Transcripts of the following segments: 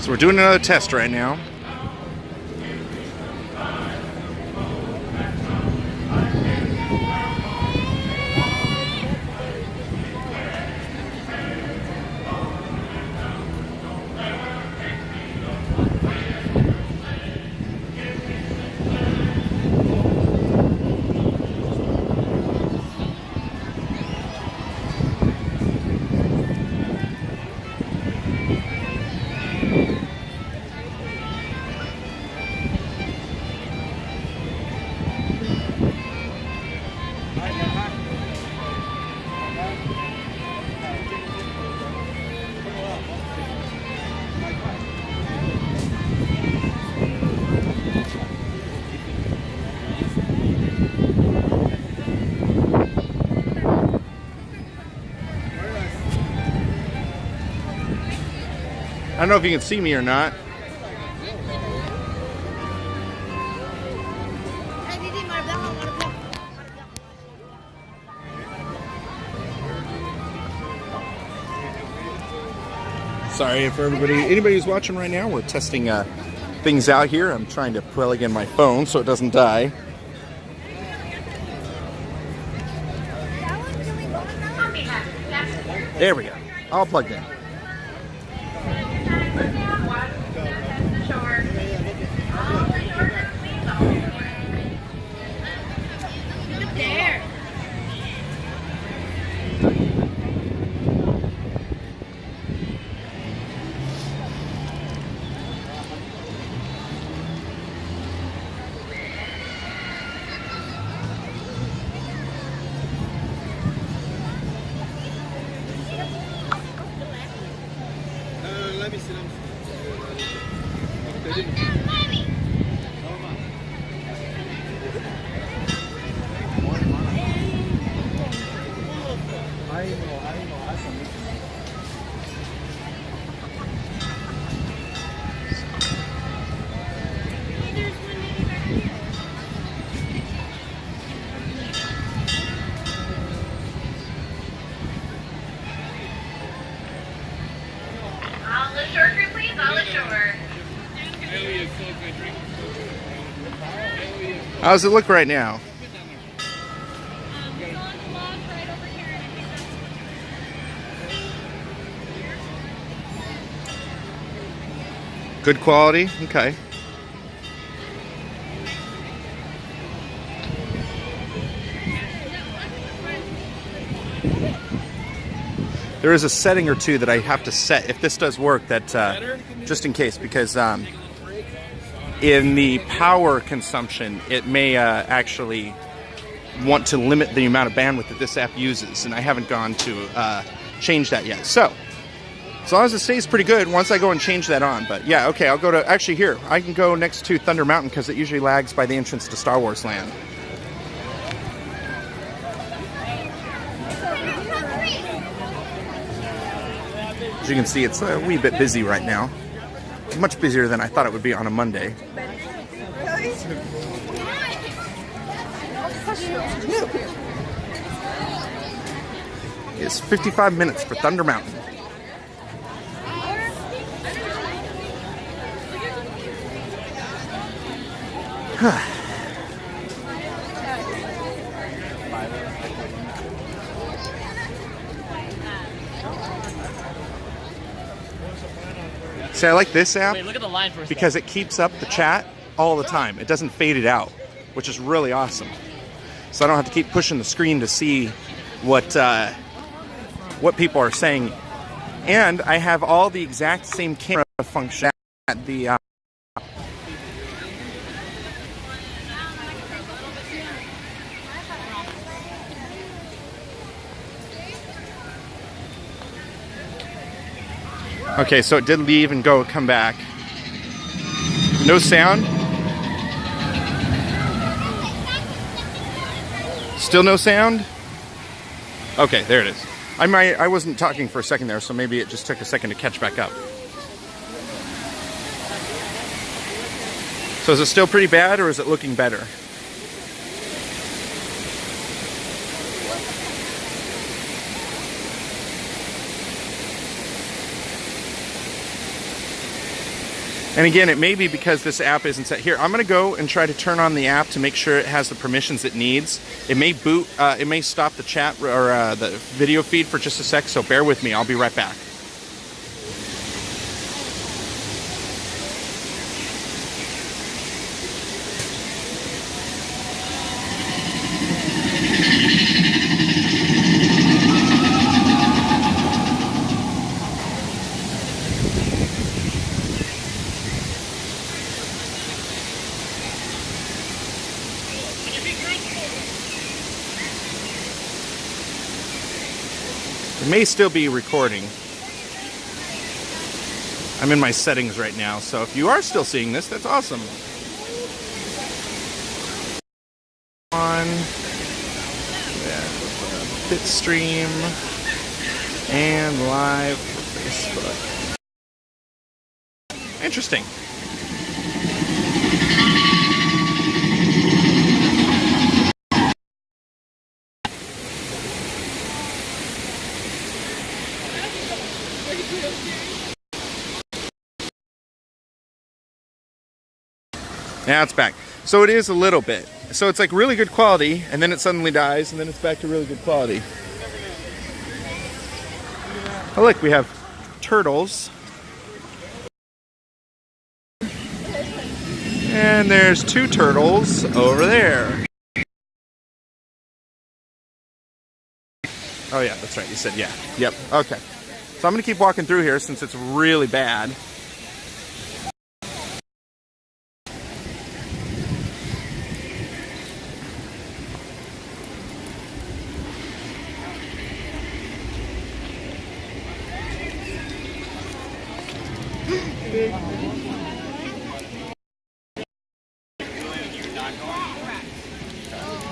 So we're doing another test right now. I don't know if you can see me or not. Sorry for anybody who's watching right now. We're testing things out here. I'm trying to plug in my phone so it doesn't die. There we go. All plugged in. How does it look right now? Good quality? Okay. There is a setting or two that I have to set if this does work, that just in case, because in the power consumption, it may actually want to limit the amount of bandwidth that this app uses, and I haven't gone to change that yet. So, as long as it stays pretty good, once I go and change that on. But yeah, okay, I'll go to, actually here, I can go next to Thunder Mountain because it usually lags by the entrance to Star Wars Land. As you can see, it's a wee bit busy right now. Much busier than I thought it would be on a Monday. It's 55 minutes for Thunder Mountain. See, I like this app because it keeps up the chat all the time. It doesn't fade it out, which is really awesome. So I don't have to keep pushing the screen to see what people are saying. And I have all the exact same camera function at the Okay, so it did leave and come back. No sound? Still no sound? Okay, there it is. I wasn't talking for a second there, so maybe it just took a second to catch back up. So is it still pretty bad, or is it looking better? And again, it may be because this app isn't set. Here, I'm going to go and try to turn on the app to make sure it has the permissions it needs. It may boot, it may stop the chat or the video feed for just a sec, so bear with me. I'll be right back. It may still be recording. I'm in my settings right now, so if you are still seeing this, that's awesome. On Bitstream and live Facebook. Interesting. Now it's back. So it is a little bit. So it's like really good quality, and then it suddenly dies, and then it's back to really good quality. Oh look, we have turtles. And there's 2 turtles over there. Oh yeah, that's right, you said yeah. Yep, okay. So I'm gonna keep walking through here since it's really bad.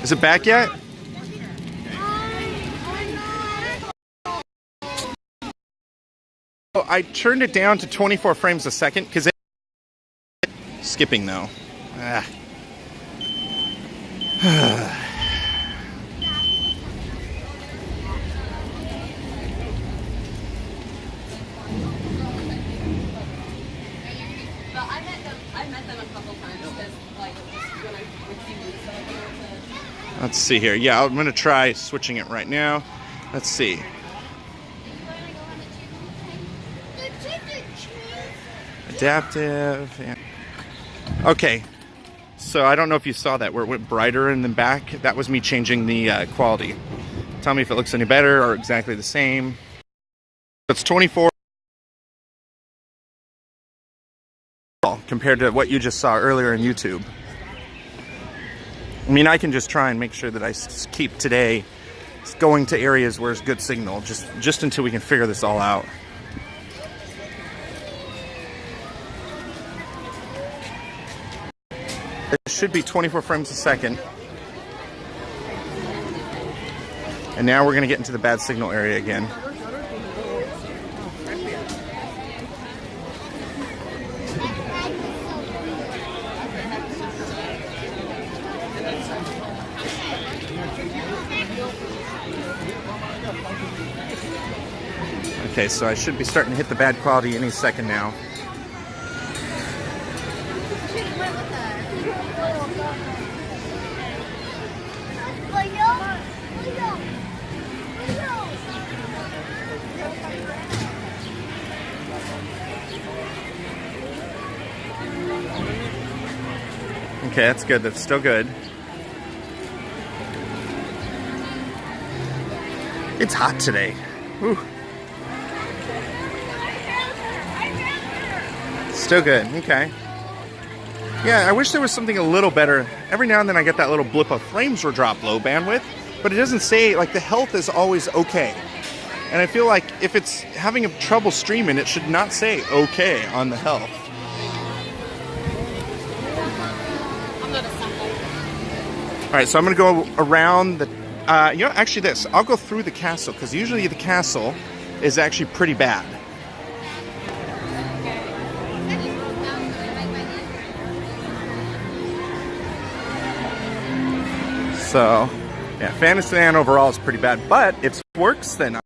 Is it back yet? Oh, I turned it down to 24 frames a second because it's skipping though. Ah. Let's see here. Yeah, I'm going to try switching it right now. Let's see. Adaptive. Yeah. Okay. So I don't know if you saw that where it went brighter in the back. That was me changing the quality. Tell me if it looks any better or exactly the same. It's 24 compared to what you just saw earlier in YouTube. I mean, I can just try and make sure that I keep today going to areas where it's good signal, just until we can figure this all out. It should be 24 frames a second. And now we're going to get into the bad signal area again. Okay, so I should be starting to hit the bad quality any second now. Okay, that's good. That's still good. It's hot today. Whew. Still good. Okay. Yeah, I wish there was something a little better. Every now and then I get that little blip of frames were dropped low bandwidth, but it doesn't say, like, the health is always okay. And I feel like if it's having a trouble streaming, it should not say okay on the health. All right, so I'm going to go around the, you know, actually this. I'll go through the castle, because usually the castle is actually pretty bad. So, yeah, Fantasyland overall is pretty bad, but it works then.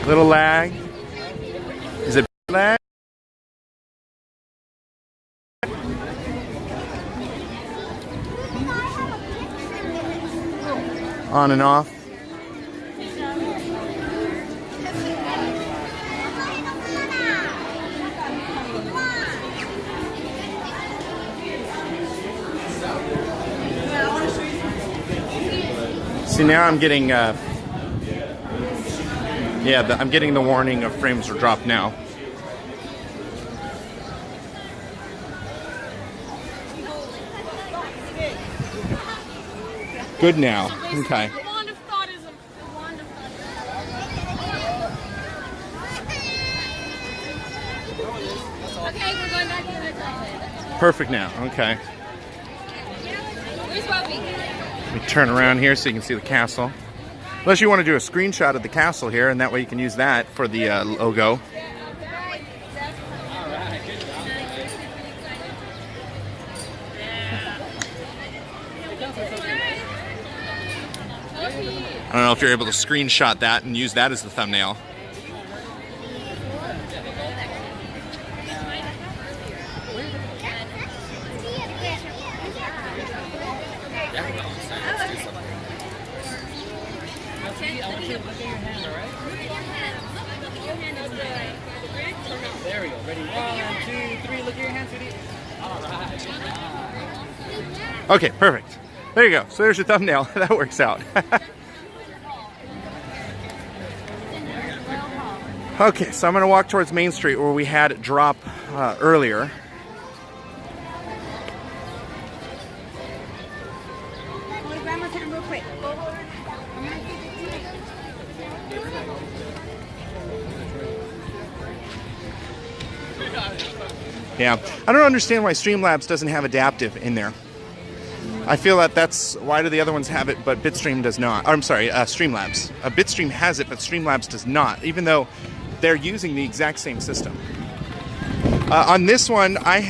Little lag. Is it lag? On and off. See, now I'm getting, I'm getting the warning of frames are dropped now. Good now. Okay. Okay, we're going back to the toilet. Perfect now. Okay. Let me turn around here so you can see the castle. Unless you want to do a screenshot of the castle here, and that way you can use that for the logo. I don't know if you're able to screenshot that and use that as the thumbnail. There we go. Ready? 1, 2, 3. Look at your hands, sweetie. All right. Okay, perfect. There you go. So there's your thumbnail. That works out. Okay, so I'm going to walk towards Main Street where we had it drop earlier. Yeah, I don't understand why Streamlabs doesn't have adaptive in there. I feel that that's, why do the other ones have it, but Bitstream does not? I'm sorry, Streamlabs. Bitstream has it, but Streamlabs does not, even though they're using the exact same system. On this one, I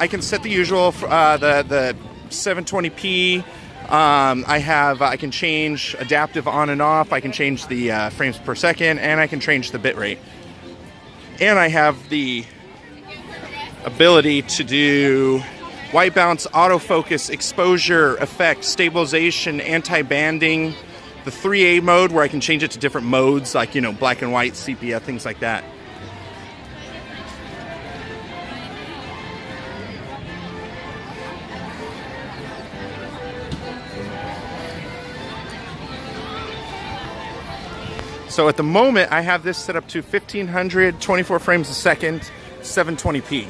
can set the usual, the 720p. I can change adaptive on and off. I can change the frames per second, and I can change the bitrate. And I have the ability to do white balance, autofocus, exposure, effect, stabilization, anti-banding, the 3A mode where I can change it to different modes like, you know, black and white, sepia, things like that. So at the moment I have this set up to 1500, 24 frames a second, 720p.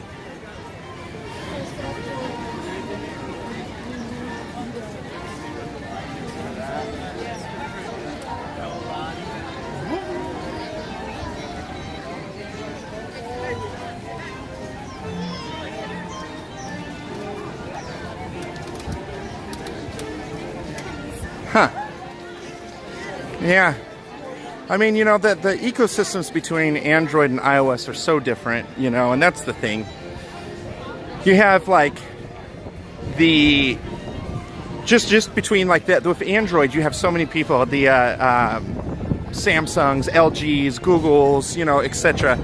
Huh. Yeah. I mean, you know, the ecosystems between Android and iOS are so different, you know, and that's the thing. You have, like, the... Just between, like, that, with Android, you have so many people, the Samsungs, LGs, Googles, you know, etc.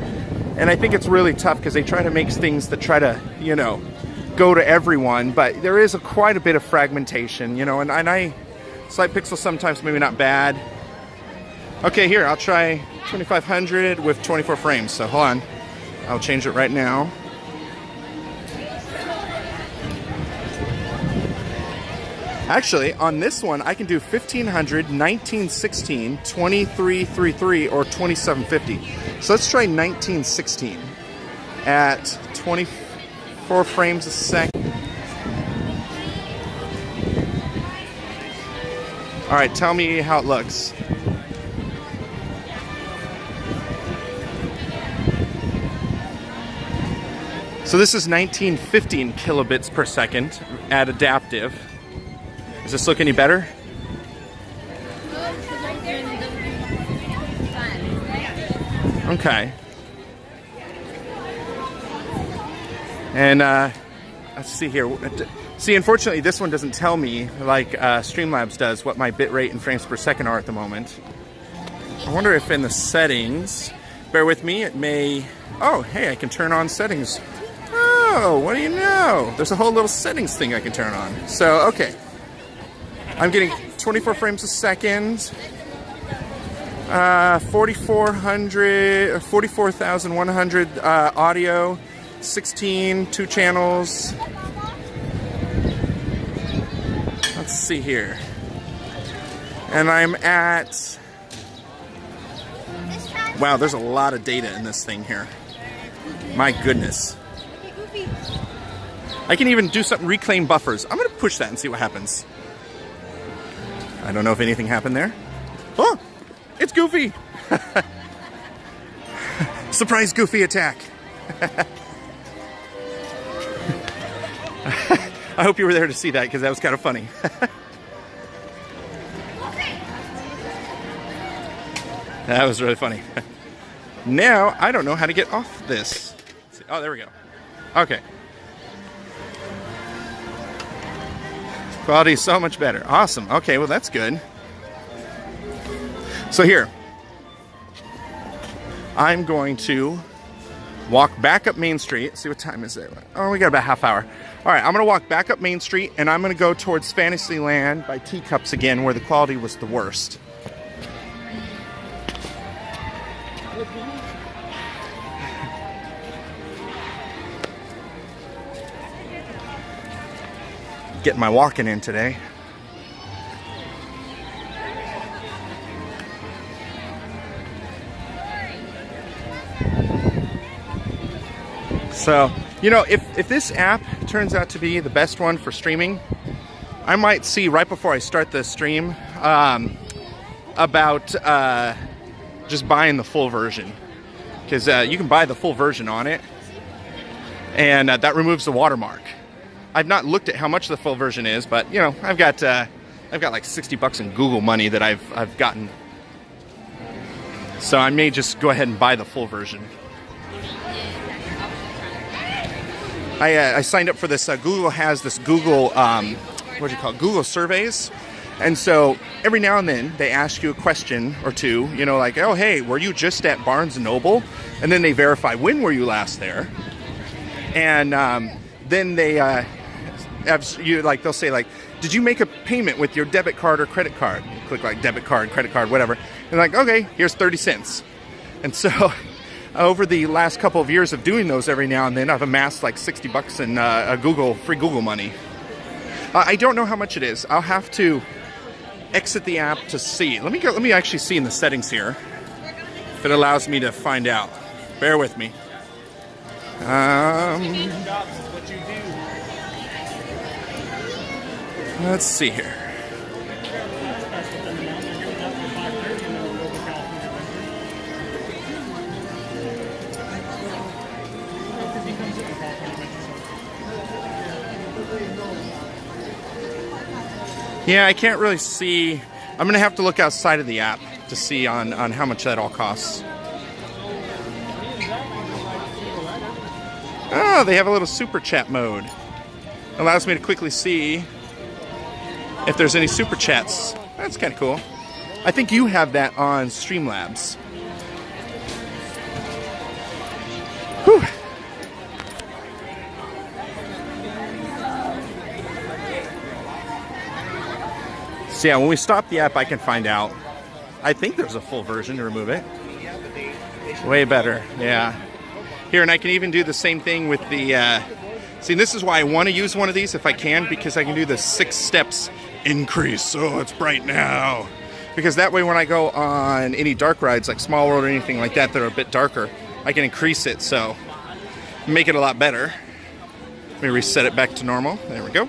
And I think it's really tough because they try to make things that try to, you know, go to everyone, but there is quite a bit of fragmentation, you know, and slight pixels sometimes maybe not bad. Okay, here, I'll try 2500 with 24 frames, so hold on. I'll change it right now. Actually, on this one, I can do 1500, 1916, 2333, or 2750. So let's try 1916 at 24 frames a second. All right, tell me how it looks. So this is 1915 kilobits per second at adaptive. Does this look any better? Okay. And let's see here. See, unfortunately, this one doesn't tell me, like Streamlabs does, what my bitrate and frames per second are at the moment. I wonder if in the settings, bear with me, it may, oh, hey, I can turn on settings. Oh, what do you know? There's a whole little settings thing I can turn on. So, okay. I'm getting 24 frames a second, 44,100 audio, 16, 2 channels. Let's see here. And I'm at, wow, there's a lot of data in this thing here. My goodness. I can even do something, reclaim buffers. I'm gonna push that and see what happens. I don't know if anything happened there. Oh, it's Goofy. Surprise Goofy attack. I hope you were there to see that because that was kind of funny. That was really funny. Now, I don't know how to get off this. Oh, there we go. Okay. Quality is so much better. Awesome. Okay, well, that's good. So here, I'm going to walk back up Main Street. See what time is it? Oh, we got about a half hour. All right, I'm going to walk back up Main Street, and I'm going to go towards Fantasyland by Teacups again, where the quality was the worst. Getting my walking in today. So, you know, if this app turns out to be the best one for streaming, I might see right before I start the stream about just buying the full version. Because you can buy the full version on it, and that removes the watermark. I've not looked at how much the full version is, but you know, I've got like $60 in Google money that I've gotten, so I may just go ahead and buy the full version. I signed up for this. Google has this Google what do you call it? Google surveys, and so every now and then they ask you a question or two. You know, like, oh hey, were you just at Barnes and Noble? And then they verify when were you last there, and then they. They'll say like, did you make a payment with your debit card or credit card? You click like debit card, credit card, whatever. And like, okay, here's 30 cents. And so over the last couple of years of doing those every now and then, I've amassed like $60 in free Google money. I don't know how much it is. I'll have to exit the app to see. Let me actually see in the settings here if it allows me to find out. Bear with me. Let's see here. Yeah, I can't really see. I'm going to have to look outside of the app to see on how much that all costs. Oh, they have a little super chat mode. Allows me to quickly see if there's any super chats. That's kind of cool. I think you have that on Streamlabs. Whew. So yeah, when we stop the app, I can find out. I think there's a full version to remove it. Way better, yeah. Here, and I can even do the same thing with the... See, this is why I want to use one of these if I can, because I can do the 6 steps increase. Oh, it's bright now. Because that way when I go on any dark rides like Small World or anything like that that are a bit darker, I can increase it, so make it a lot better. Let me reset it back to normal. There we go.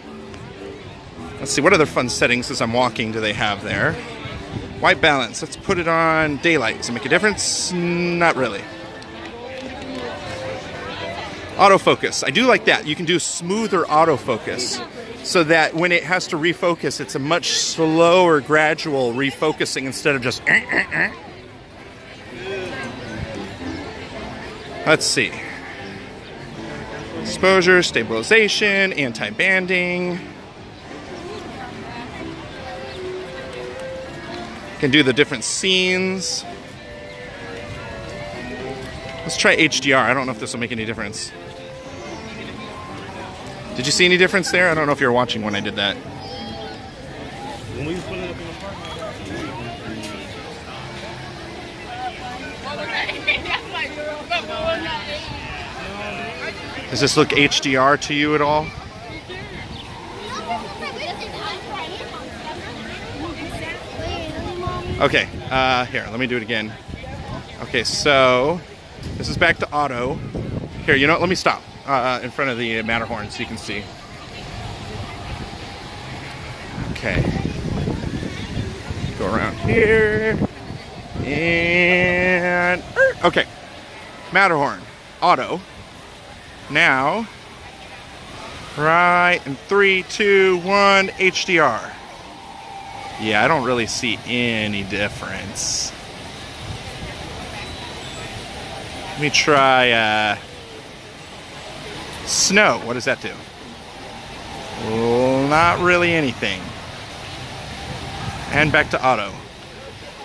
Let's see, what other fun settings as I'm walking do they have there? White balance. Let's put it on daylight. Does it make a difference? Not really. Autofocus. I do like that. You can do smoother autofocus so that when it has to refocus, it's a much slower, gradual refocusing instead of just... Let's see. Exposure, stabilization, anti-banding. Can do the different scenes. Let's try HDR. I don't know if this will make any difference. Did you see any difference there? I don't know if you were watching when I did that. When we put it up in the park. Does this look HDR to you at all? Okay, here, let me do it again. Okay, so this is back to auto. Here, you know what? Let me stop in front of the Matterhorn so you can see. Okay. Go around here. And... okay. Matterhorn. Auto. Now. Right. In 3, 2, 1. HDR. Yeah, I don't really see any difference. Let me try snow. What does that do? Well, not really anything. And back to auto.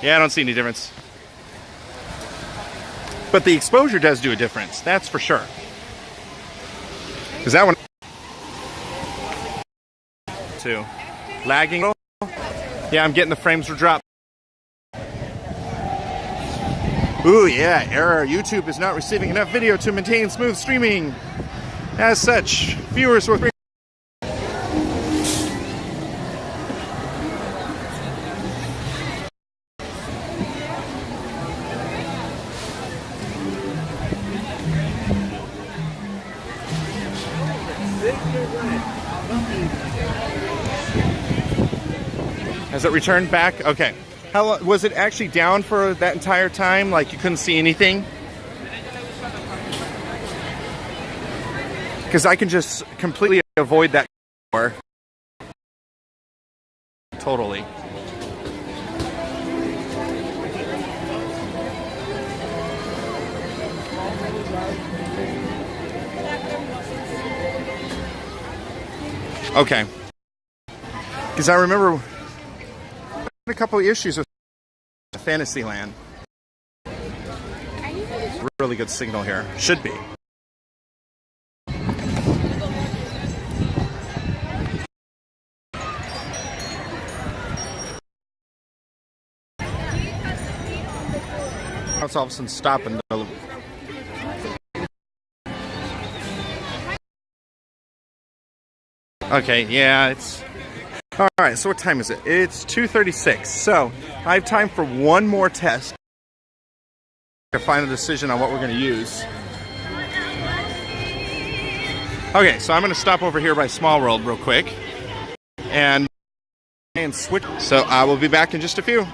Yeah, I don't see any difference. But the exposure does do a difference, that's for sure. Because that one too. Lagging. Yeah, I'm getting the frames were dropped. Ooh, yeah, error. YouTube is not receiving enough video to maintain smooth streaming. As such, viewers will... Has it returned back? Okay. How was it actually down for that entire time? Like you couldn't see anything? Because I can just completely avoid that. Totally. Okay. Because I remember a couple of issues with Fantasyland. Really good signal here. Should be. It's all of a sudden stopping. Okay, yeah, it's... Alright, so what time is it? It's 2:36. So, I have time for one more test to find a decision on what we're going to use. Okay, so I'm going to stop over here by Small World real quick and switch. So, I will be back in just a few.